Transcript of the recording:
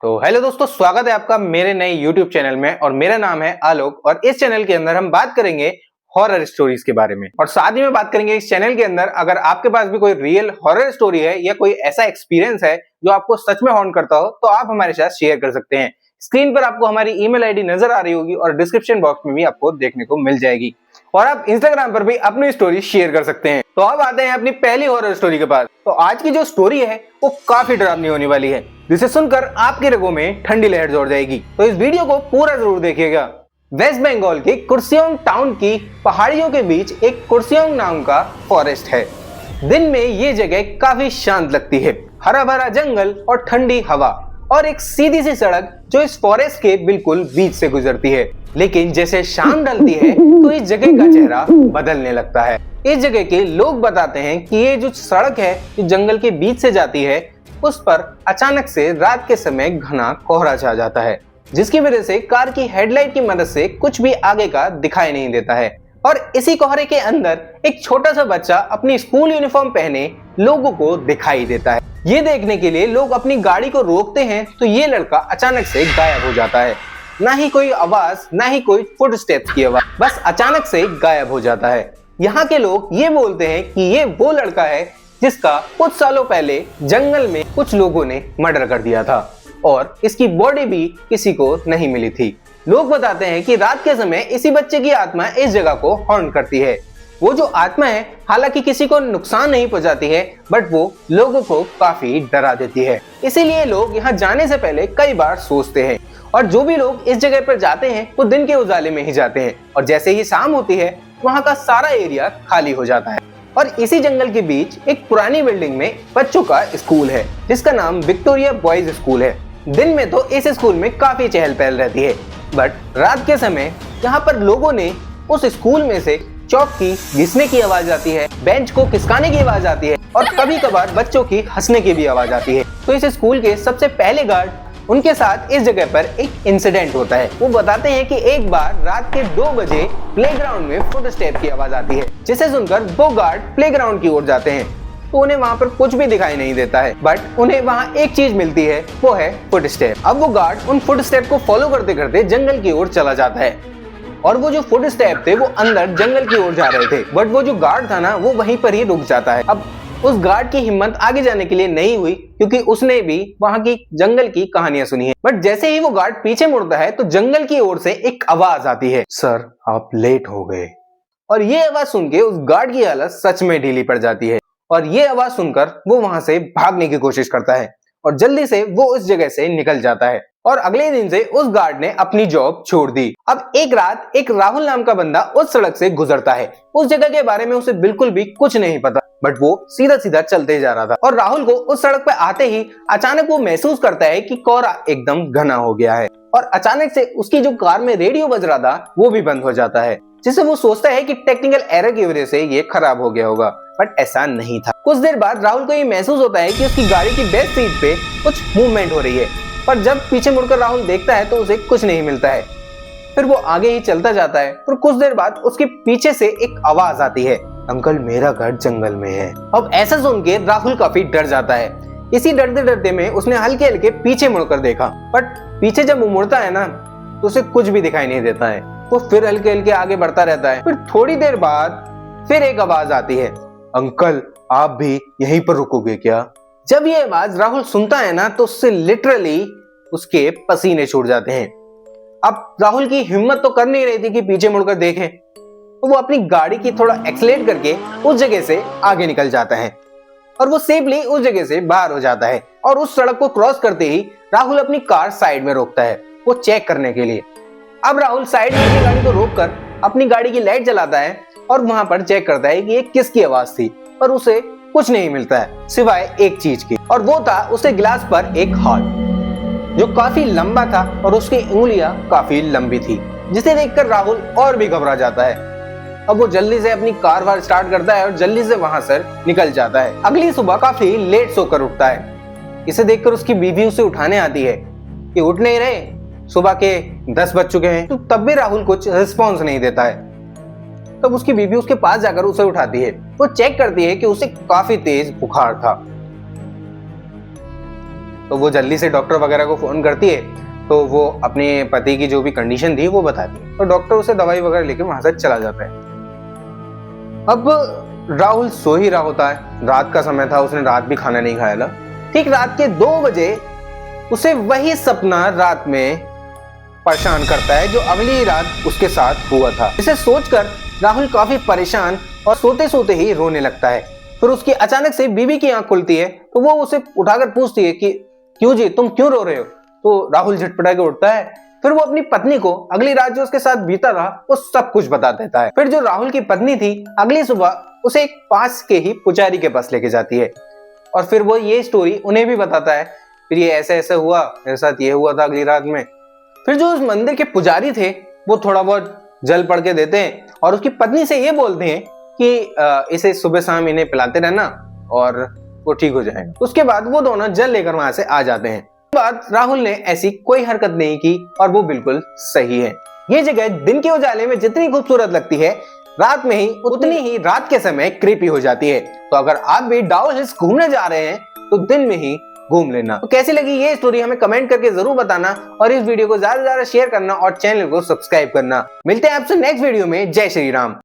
तो हेलो दोस्तों, स्वागत है आपका मेरे नए YouTube चैनल में। और मेरा नाम है आलोक और इस चैनल के अंदर हम बात करेंगे हॉरर स्टोरीज के बारे में। और साथ ही में बात करेंगे इस चैनल के अंदर अगर आपके पास भी कोई रियल हॉरर स्टोरी है या कोई ऐसा एक्सपीरियंस है जो आपको सच में हॉन्ट करता हो तो आप हमारे साथ शेयर कर सकते हैं। स्क्रीन पर आपको हमारी ईमेल आईडी नजर आ रही होगी और डिस्क्रिप्शन बॉक्स में भी आपको देखने को मिल जाएगी। और आप इंस्टाग्राम पर भी अपनी स्टोरी शेयर कर सकते हैं। तो अब आते हैं अपनी पहली हॉरर स्टोरी के पास। तो आज की जो स्टोरी है वो काफी डरावनी होने वाली है, जिसे सुनकर आपके रगों में ठंडी लहर दौड़ जाएगी। तो इस वीडियो को पूरा जरूर देखिएगा। वेस्ट बंगाल के कुर्सियोंग टाउन की पहाड़ियों के बीच एक कुर्सियोंग नाम का फॉरेस्ट है। दिन में ये जगह काफी शांत लगती है, हरा भरा जंगल और ठंडी हवा और एक सीधी सी सड़क जो इस फॉरेस्ट के बिल्कुल बीच से गुजरती है। लेकिन जैसे शाम ढलती है तो इस जगह का चेहरा बदलने लगता है। इस जगह के लोग बताते हैं कि ये जो सड़क है जो जंगल के बीच से जाती है उस पर अचानक से रात के समय घना कोहरा छा जाता है, जिसकी वजह से कार की हेडलाइट की मदद से कुछ भी आगे का दिखाई नहीं देता है। और इसी कोहरे के अंदर एक छोटा सा बच्चा अपनी स्कूल यूनिफॉर्म पहने लोगों को दिखाई देता है। ये देखने के लिए लोग अपनी गाड़ी को रोकते हैं तो ये लड़का अचानक से गायब हो जाता है। ना ही कोई आवाज, ना ही कोई फुटस्टेप्स की आवाज, बस अचानक से गायब हो जाता है। यहाँ के लोग ये बोलते हैं कि ये वो लड़का है जिसका कुछ सालों पहले जंगल में कुछ लोगों ने मर्डर कर दिया था और इसकी बॉडी भी किसी को नहीं मिली थी। लोग बताते हैं कि रात के समय इसी बच्चे की आत्मा इस जगह को हॉन्ट करती है। वो जो आत्मा है हालांकि किसी को नुकसान नहीं पहुंचाती है, बट वो लोगों को काफी डरा देती है। इसीलिए लोग यहाँ जाने से पहले कई बार सोचते हैं। और जो भी लोग इस जगह पर जाते हैं वो दिन के उजाले में ही जाते हैं और जैसे ही शाम होती है वहाँ का सारा एरिया खाली हो जाता है। और इसी जंगल के बीच एक पुरानी बिल्डिंग में बच्चों का स्कूल है जिसका नाम विक्टोरिया बॉयज स्कूल है। दिन में तो इस स्कूल में काफी चहल पहल रहती है, बट रात के समय यहाँ पर लोगों ने उस स्कूल में से चौक की घिसने की आवाज आती है, बेंच को खिसकाने की आवाज आती है और कभी कभार बच्चों की हंसने की भी आवाज आती है। तो इस स्कूल के सबसे पहले गार्ड उनके साथ इस जगह पर एक इंसिडेंट होता है। वो बताते हैं कि एक बार रात के 2 बजे प्लेग्राउंड में फुटस्टेप की आवाज आती है, जिसे सुनकर वो गार्ड प्लेग्राउंड की ओर जाते हैं तो उन्हें वहाँ पर कुछ भी दिखाई नहीं देता है, बट उन्हें वहाँ एक चीज मिलती है, वो है फुटस्टेप। अब वो गार्ड उन फुटस्टेप को फॉलो करते करते जंगल की ओर चला जाता है और वो जो फुटस्टेप थे वो अंदर जंगल की ओर जा रहे थे, बट वो जो गार्ड था ना वो वहीं पर ही रुक जाता है। अब उस गार्ड की हिम्मत आगे जाने के लिए नहीं हुई क्योंकि उसने भी वहां की जंगल की कहानियां सुनी है। बट जैसे ही वो गार्ड पीछे मुड़ता है तो जंगल की ओर से एक आवाज आती है, सर आप लेट हो गए। और ये आवाज सुन के उस गार्ड की हालत सच में ढीली पड़ जाती है और ये आवाज सुनकर वो वहां से भागने की कोशिश करता है और जल्दी से वो उस जगह से निकल जाता है। और अगले दिन से उस गार्ड ने अपनी जॉब छोड़ दी। अब एक रात एक राहुल नाम का बंदा उस सड़क से गुजरता है। उस जगह के बारे में उसे बिल्कुल भी कुछ नहीं पता, बट वो सीधा सीधा चलते जा रहा था और राहुल को उस सड़क पे आते ही अचानक वो महसूस करता है कि कोहरा एकदम घना हो गया है और अचानक से उसकी जो कार में रेडियो बज रहा था वो भी बंद हो जाता है, जिससे वो सोचता है कि टेक्निकल एरर की वजह से ये खराब हो गया होगा, बट ऐसा नहीं था। कुछ देर बाद राहुल को ये महसूस होता है कि उसकी गाड़ी की बैक सीट पे कुछ मूवमेंट हो रही है, पर जब पीछे मुड़कर राहुल देखता है तो उसे कुछ नहीं मिलता है। फिर वो आगे ही चलता जाता है और कुछ देर बाद उसके पीछे से एक आवाज आती है, अंकल मेरा घर जंगल में है। अब ऐसा सुन के राहुल काफी डर जाता है। इसी डरते डरते में उसने हल्के हल्के पीछे मुड़कर देखा, बट पीछे जब वो मुड़ता है ना तो उसे कुछ भी दिखाई नहीं देता है। वो फिर हल्के हल्के आगे बढ़ता रहता है। फिर थोड़ी देर बाद फिर एक आवाज आती है, अंकल आप भी यहीं पर रुकोगे क्या? जब ये आवाज राहुल सुनता है ना तो उससे लिटरली उसके पसीने छूट जाते हैं। अब राहुल की हिम्मत तो कर नहीं रही थी कि पीछे मुड़कर देखे, तो वो अपनी गाड़ी की थोड़ा एक्सीलरेट करके उस जगह से आगे निकल जाता है और वो सेफली उस जगह से बाहर हो जाता है। और उस सड़क को क्रॉस करते ही राहुल अपनी कार साइड में रोकता है वो चेक करने के लिए। अब राहुल साइड में अपनी गाड़ी को रोककर अपनी गाड़ी की लाइट जलाता है और वहां पर चेक करता है कि ये किसकी आवाज थी, पर उसे कुछ नहीं मिलता है सिवाय एक चीज की, और वो था उसके गिलास पर एक हाथ जो काफी लंबा था और उसकी उंगलियां काफी लंबी थी, जिसे देखकर राहुल और भी घबरा जाता है। अब वो जल्दी से अपनी कार वार स्टार्ट करता है और जल्दी से वहां से निकल जाता है। अगली सुबह काफी लेट सोकर उठता है। इसे देखकर उसकी बीवी उसे उठाने आती है कि उठ नहीं रहे, सुबह के 10 बज चुके हैं। तो तब भी राहुल कुछ रिस्पॉन्स नहीं देता है। तब उसकी बीवी उसके पास जाकर उसे उठाती है। वो चेक करती है कि उसे काफी तेज बुखार था। तो वो जल्दी से डॉक्टर वगैरह को फोन करती है, तो वो अपने पति की जो भी कंडीशन थी वो बताती है, तो डॉक्टर उसे दवाई वगैरह लेके वहां से चला जाता है। अब राहुल सो ही रहा होता है, रात का समय था, उसने रात भी खाना नहीं खाया था। ठीक रात के 2 बजे उसे वही सपना रात में परेशान करता है जो अगली रात उसके साथ हुआ था। इसे सोचकर राहुल काफी परेशान और सोते सोते ही रोने लगता है। फिर उसकी अचानक से बीवी की आंख खुलती है, तो वो उसे उठाकर पूछती है कि क्यों जी, तुम क्यों रो रहे हो? तो राहुल झटपटा के उठता है। फिर वो अपनी पत्नी को अगली रात जो उसके साथ बीता था वो सब कुछ बता देता है। फिर जो राहुल की पत्नी थी अगली सुबह उसे एक पास के ही पुजारी के पास लेके जाती है और फिर वो ये स्टोरी उन्हें भी बताता है। फिर ये ऐसे ऐसे हुआ, मेरे साथ ये हुआ था अगली रात में। फिर जो उस मंदिर के पुजारी थे वो थोड़ा बहुत जल पड़ के देते हैं और उसकी पत्नी से ये बोलते हैं कि इसे सुबह शाम इन्हें पिलाते रहना और वो ठीक हो जाएगा। उसके बाद वो दोनों जल लेकर वहां से आ जाते हैं। बाद राहुल ने ऐसी कोई हरकत नहीं की और वो बिल्कुल सही है। ये जगह दिन के उजाले में जितनी खूबसूरत लगती है, रात में ही उतनी ही रात के समय क्रीपी हो जाती है। तो अगर आप भी डाउ हिल्स घूमने जा रहे हैं तो दिन में ही घूम लेना। तो कैसी लगी ये स्टोरी हमें कमेंट करके जरूर बताना और इस वीडियो को ज्यादा से ज्यादा शेयर करना और चैनल को सब्सक्राइब करना। मिलते हैं आपसे नेक्स्ट वीडियो में। जय श्री राम।